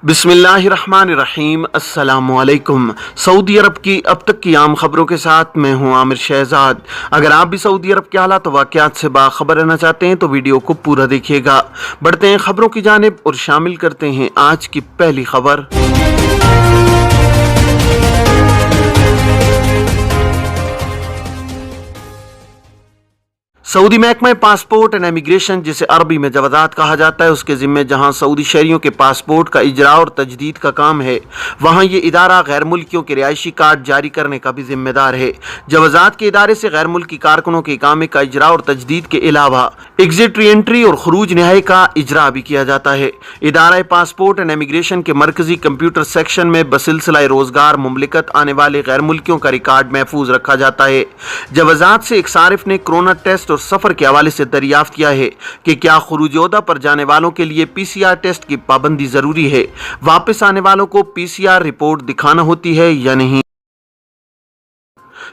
बिस्मिल्लाहिर्रहमानिर्रहीम। अस्सलामुअलैकुम। सऊदी अरब की अब तक की आम खबरों के साथ मैं हूं आमिर शहजाद। अगर आप भी सऊदी अरब के हालात वाक़यात से बाखबर रहना चाहते हैं तो वीडियो को पूरा देखिएगा। बढ़ते हैं खबरों की जानिब और शामिल करते हैं आज की पहली खबर। सऊदी महकमा पासपोर्ट एंड इमिग्रेशन, जिसे अरबी में जवाज़ात कहा जाता है, उसके ज़िम्मे जहां सऊदी शहरियों के पासपोर्ट का इजरा और तजदीद का काम है, वहां ये इदारा गैर मुल्कियों के रिहायशी कार्ड जारी करने का भी जिम्मेदार है। जवाज़ात के इदारे से गैर मुल्की कारकुनों के इकामे का इजरा और तजदीद के अलावा एग्जिट री एंट्री और खरूज नहाई का इजरा भी किया जाता है। इदारा पासपोर्ट एंड इमिग्रेशन के मरकजी कंप्यूटर सेक्शन में बसिलसिला रोजगार मुमलिकत आने वाले गैर मुल्कियों का रिकॉर्ड महफूज रखा जाता है। जवाज़ात से एक सारिफ ने कोरोना टेस्ट और सफर के हवाले से दरियाफ्त किया है कि क्या खुरूज-ए-ओहदा पर जाने वालों के लिए पीसीआर टेस्ट की पाबंदी जरूरी है, वापस आने वालों को पीसीआर रिपोर्ट दिखाना होती है या नहीं।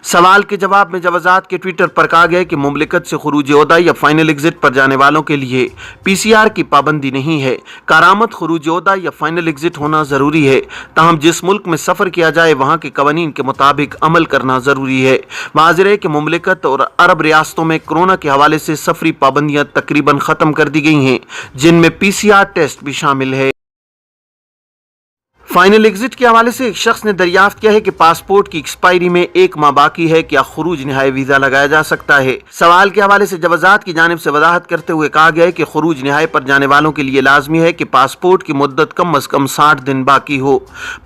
सवाल के जवाब में जवाज़ात के ट्विटर पर कहा गया कि मुमलिकत से खुरूज-ए-ओहदा या फाइनल एग्जिट पर जाने वालों के लिए पीसीआर की पाबंदी नहीं है। कारामद खुरूज-ए-ओहदा या फाइनल एग्जिट होना ज़रूरी है, ताहम जिस मुल्क में सफ़र किया जाए वहाँ के कवानीन के मुताबिक अमल करना ज़रूरी है। वाज़ेह है कि मुमलिकत और अरब रियासतों में कोरोना के हवाले से सफरी पाबंदियाँ तकरीबन ख़त्म कर दी गई हैं, जिनमें पीसीआर टेस्ट भी शामिल है। फाइनल एग्जिट के हवाले से एक शख्स ने दरियाफ्त किया है कि पासपोर्ट की एक्सपायरी में 1 माह बाकी है, क्या खुरूज नहाई वीजा लगाया जा सकता है। सवाल के हवाले से जवाज़ात की जानिब से वजाहत करते हुए कहा गया है कि खुरूज नहाई पर जाने वालों के लिए लाजमी है कि पासपोर्ट की मुद्दत कम अज कम 60 दिन बाकी हो।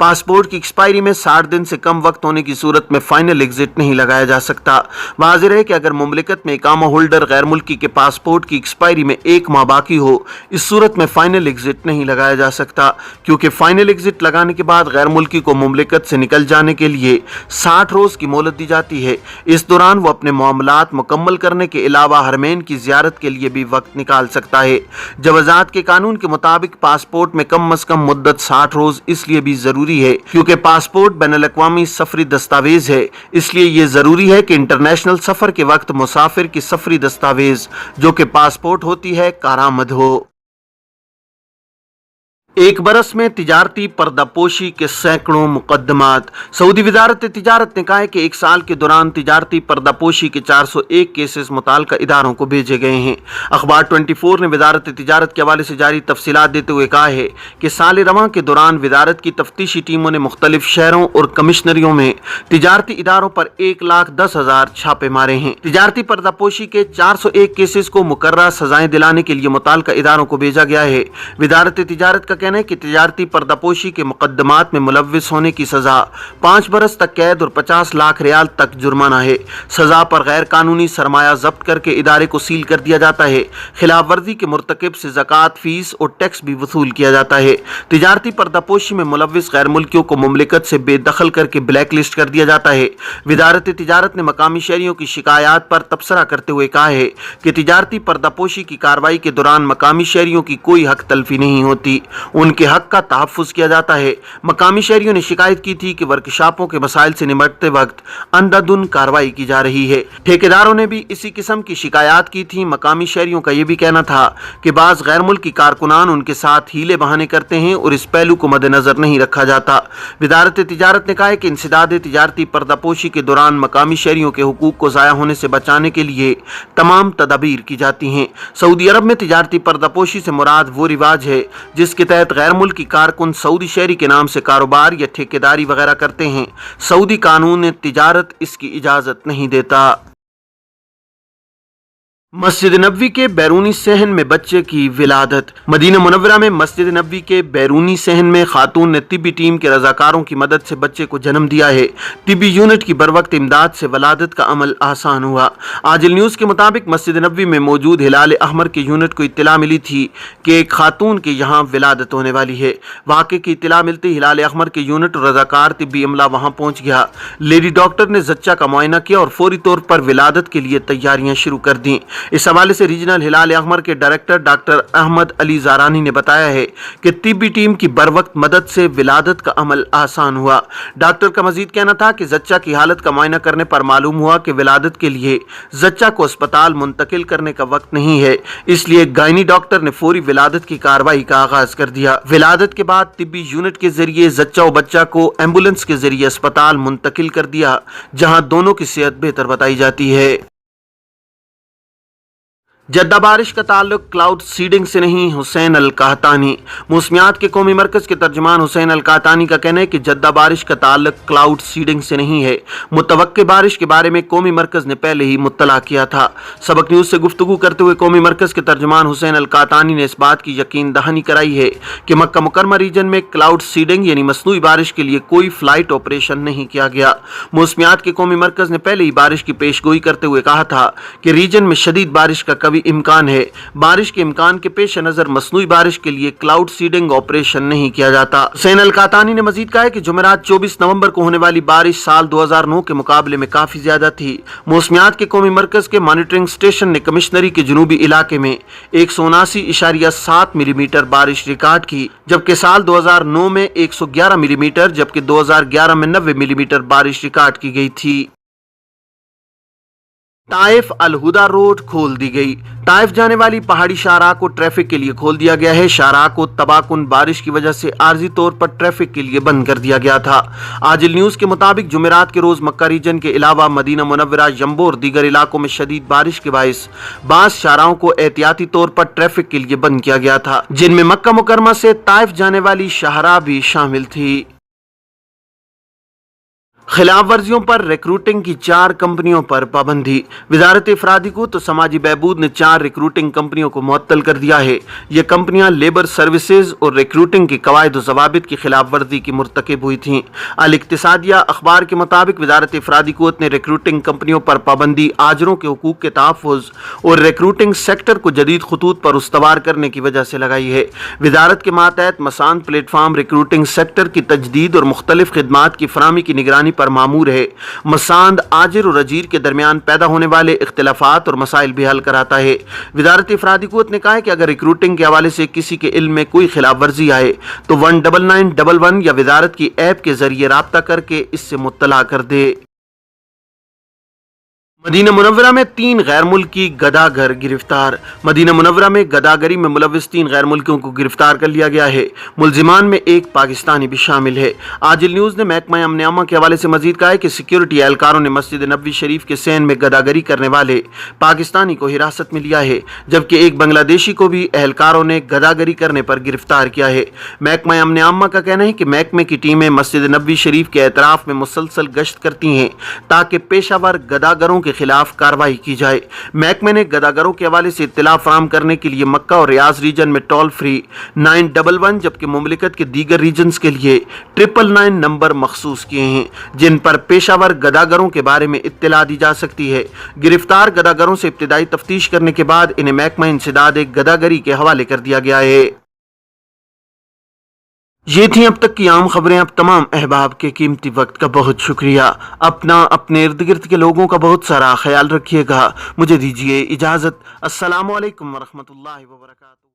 पासपोर्ट की एक्सपायरी में 60 दिन से कम वक्त होने की सूरत में फाइनल एग्जिट नहीं लगाया जा सकता। वाज़ेह है कि अगर मुमलिकत में इकामा होल्डर गैर मुल्की के पासपोर्ट की एक्सपायरी में 1 माह बाकी हो, इस सूरत में फाइनल एग्जिट नहीं लगाया जा सकता, क्योंकि फाइनल एग्जिट लगाने के बाद गैर मुल्की को मुमलिकत से निकल जाने के लिए 60 रोज की मोहलत दी जाती है। इस दौरान वो अपने मामलात मुकम्मल करने के अलावा हरमैन की ज़ियारत के लिए भी वक्त निकाल सकता है। जवाज़ात के कानून के मुताबिक पासपोर्ट में कम अज कम मुद्दत 60 रोज इसलिए भी ज़रूरी है क्योंकि पासपोर्ट बैनुल-अक़वामी सफरी दस्तावेज है। इसलिए ये ज़रूरी है कि इंटरनेशनल सफ़र के वक्त मुसाफिर की सफरी दस्तावेज जो कि पासपोर्ट होती है कारामद हो। एक बरस में तिजारती पर्दापोशी के सैकड़ों मुकदमात। सऊदी वजारत तिजारत ने कहा है कि 1 साल के दौरान तिजारती पर्दापोशी के 401 केसेस मुताल्लिका इदारों को भेजे गए हैं। अखबार 24 ने वजारत तिजारत के हवाले से जारी तफसीलात देते हुए कहा है कि साल रवां के दौरान वजारत की तफ्तीशी टीमों ने मुख्तलिफ शहरों और कमिश्नरियों में तिजारती इदारों पर 1,10,000 छापे मारे हैं। तिजारती पर्दापोशी के 401 केसेस को मुकर्रर सजाएं दिलाने के लिए मुताल्लिका इदारों को भेजा गया है। वजारत तिजारत का कहना है कि तिजारती पर्दापोशी के मुकदमात में मुलव्विस होने की सजा 5 बरस तक कैद और 50 लाख रियाल तक जुर्माना है। सजा पर गैर कानूनी सरमाया जब्त करके इदारे को सील कर दिया जाता है। खिलाफ वर्जी के मुर्तकिब से ज़कात, फीस और टैक्स भी वसूल किया जाता है। तिजारती पर्दापोशी में मुलव्विस गैर मुल्कियों को मुमलिकत से बेदखल करके ब्लैक लिस्ट कर दिया जाता है। वजारत तिजारत ने मकामी शहरियों की शिकायत पर तबसरा करते हुए कहा है कि तिजारती पर्दापोशी की कार्रवाई के दौरान मकामी शहरियों की कोई हक तलफी नहीं होती, उनके हक का तहफ़्फ़ुज़ किया जाता है। मकामी शहरियों ने शिकायत की थी कि वर्कशॉपों के मसाइल से निपटते वक्त अंधाधुन कार्रवाई की जा रही है। ठेकेदारों ने भी इसी किस्म की शिकायत की थी। मकामी शहरियों का यह भी कहना था कि बाज़ गैर मुल्की कारकुनान उनके साथ हीले बहाने करते हैं और इस पहलू को मद्देनजर नहीं रखा जाता। वजारत तिजारत ने कहा है कि इंसदाद तिजारती पर्दापोशी के दौरान मकामी शहरियों के हुकूक को ज़ाया होने से बचाने के लिए तमाम तदाबीर की जाती हैं। सऊदी अरब में तिजारती पर्दापोशी से मुराद वो रिवाज है जिसके तहत गैर मुल्की कारकुन सऊदी शहरी के नाम से कारोबार या ठेकेदारी वगैरह करते हैं। सऊदी कानून तिजारत इसकी इजाज़त नहीं देता। मस्जिद नबवी के बैरूनी सहन में बच्चे की विलादत। मदीना मुनव्वरा में मस्जिद नबवी के बैरूनी सहन में खातून ने तिब्बी टीम के रजाकारों की मदद से बच्चे को जन्म दिया है। तिब्बी यूनिट की बरवक्त इमदाद से वलादत का अमल आसान हुआ। आजिल न्यूज़ के मुताबिक मस्जिद नबवी में मौजूद हिलाल अहमर की यूनिट को इत्तला मिली थी कि एक खातून के यहाँ विलादत होने वाली है। वाक़े की इत्तला मिलते हिलाल अहमर की यूनिट और रजाकार तिब्बी अमला वहाँ पहुँच गया। लेडी डॉक्टर ने जच्चा का मुआयना किया और फौरी तौर पर विलादत के लिए तैयारियाँ शुरू कर दी। इस हवाले से रीजनल हिलाल अहमर के डायरेक्टर डॉक्टर अहमद अली जारानी ने बताया है कि तिब्बी टीम की बरवक्त मदद से विलादत का अमल आसान हुआ। डॉक्टर का मजीद कहना था कि जच्चा की हालत का मुआयना करने पर मालूम हुआ कि विलादत के लिए जच्चा को अस्पताल मुंतकिल करने का वक्त नहीं है, इसलिए गायनी डॉक्टर ने फौरी विलादत की कार्रवाई का आगाज कर दिया। विलादत के बाद तिब्बी यूनिट के जरिए जच्चा और बच्चा को एम्बुलेंस के जरिए अस्पताल मुंतकिल कर दिया, जहां दोनों की सेहत बेहतर बताई जाती है। जद्दा बारिश का ताल्लुक क्लाउड सीडिंग से नहीं, हुसैन अल कहतानी। मौसमियात के कौमी मरकज के तर्जुमान हुसैन अल कहतानी का कहना है कि जद्दा बारिश का ताल्लुक क्लाउड सीडिंग से नहीं है। मुतवक्के बारिश के बारे में कौमी मरकज ने पहले ही मुत्तला किया था। सबक न्यूज से गुफ्तगू करते हुए कौमी मरकज के तर्जुमान हुसैन अल कहतानी ने इस बात की यकीन दहानी कराई है कि मक्का मुकरमा रीजन में क्लाउड सीडिंग यानी मसनूई बारिश के लिए कोई फ्लाइट ऑपरेशन नहीं किया गया। मौसमियात के कौमी मरकज ने पहले ही बारिश की पेशगोई करते हुए कहा था कि रीजन में शदीद बारिश का कभी इम्कान है। बारिश के इम्कान के पेश नजर मसनूई बारिश के लिए क्लाउड सीडिंग ऑपरेशन नहीं किया जाता। हुसैन अल कहतानी ने मजीद कहा है कि जुमेरात 24 नवंबर को होने वाली बारिश साल 2009 के मुकाबले में काफी ज्यादा थी। मौसमियात के कौमी मरकज के मॉनिटरिंग स्टेशन ने कमिश्नरी के जनूबी इलाके में 179.7 मिलीमीटर बारिश रिकॉर्ड की, जबकि साल 2009 में 111 मिलीमीटर जबकि 2011 में 90 मिलीमीटर बारिश रिकॉर्ड की गई थी। ताइफ अल हुदा रोड खोल दी गई। ताइफ जाने वाली पहाड़ी शाहराह को ट्रैफिक के लिए खोल दिया गया है। शाहराह को तबाहकुन बारिश की वजह से आर्जी तौर पर ट्रैफिक के लिए बंद कर दिया गया था। आजिल न्यूज के मुताबिक जुमेरात के रोज मक्का रीजन के अलावा मदीना मुनव्वरा, जम्बो और दीगर इलाकों में शदीद बारिश के बाइस बास शाहराहों को एहतियाती तौर पर ट्रैफिक के लिए बंद किया गया था, जिनमें मक्का मुकरमा से ताइफ जाने वाली शाहराह भी शामिल थी। खिलाफ वर्जियों पर रिक्रूटिंग की 4 कंपनियों पर पाबंदी। वजारत अफरादी को तो समाजी बहबूद ने 4 रिक्रूटिंग कंपनियों को मुअत्तल कर दिया है। ये कंपनियां लेबर सर्विसेज और रिक्रूटिंग के कवायद व ज़वाबित की खिलाफ वर्जी की मुर्तकिब हुई थीं। अल इक्तिसादिया अखबार के मुताबिक वजारत अफरादी कुव्वत ने रिक्रूटिंग कंपनियों पर पाबंदी आजरों के हुकूक के तहफ़्फ़ुज़ और रिक्रूटिंग सेक्टर को जदीद खतूत पर उस्तवार करने की वजह से लगाई है। वजारत के मातहत मसान प्लेटफार्म रिक्रूटिंग सेक्टर की तजदीद और मुख्तलिफ खिदमात की फराहमी की निगरानी पर मामूर है। मसांद आजिर और अजीर के दरमियान पैदा होने वाले इख्तिलाफात और मसाइल भी हल कराता है। वजारत अफरादी कुव्वत ने कहा है कि अगर रिक्रूटिंग के हवाले से किसी के इल्म में कोई खिलाफ वर्जी आए तो 19911 या वजारत की ऐप के जरिए राब्ता करके इससे मुत्तला कर दे। मदीना मुनव्वरा में 3 गैर मुल्की गदागर गिरफ्तार। मदीना मुनव्वरा में गदागरी में मुलव्विस 3 गैर मुल्कियों को गिरफ्तार कर लिया गया है। मुलजिमान में एक पाकिस्तानी भी शामिल है। आजिल न्यूज़ ने महकमा अमन के हवाले से मजीद कहा है कि सिक्योरिटी एहलकारों ने मस्जिद नबवी शरीफ के सैन में गदागरी करने वाले पाकिस्तानी को हिरासत में लिया है, जबकि एक बांग्लादेशी को भी एहलकारों ने गदागरी करने पर गिरफ्तार किया है। महकमा अमन का कहना है कि महकमे की टीमें मस्जिद नबवी शरीफ के एतराफ में मुसलसल गश्त करती हैं ताकि पेशावर गदागरों के खिलाफ कार्रवाई की जाए। महकमे ने गदागरों के हवाले से इत्तला फराहम करने के लिए मक्का और रियाज रीजन में टोल फ्री 911 जबकि मुमलिकत के दीगर रीजन्स के लिए 999 नंबर मखसूस किए हैं, जिन पर पेशावर गदागरों के बारे में इत्तला दी जा सकती है। गिरफ्तार गदागरों से इब्तिदाई तफ्तीश करने के बाद इन्हें महकमा इंसदाद गदागरी के हवाले कर दिया गया है। ये थी अब तक की आम खबरें। अब तमाम अहबाब के कीमती वक्त का बहुत शुक्रिया। अपना अपने इर्द गिर्द के लोगों का बहुत सारा ख्याल रखिएगा। मुझे दीजिए इजाज़त। अस्सलामु अलैकुम वरहमतुल्लाहि वबरकातुहू।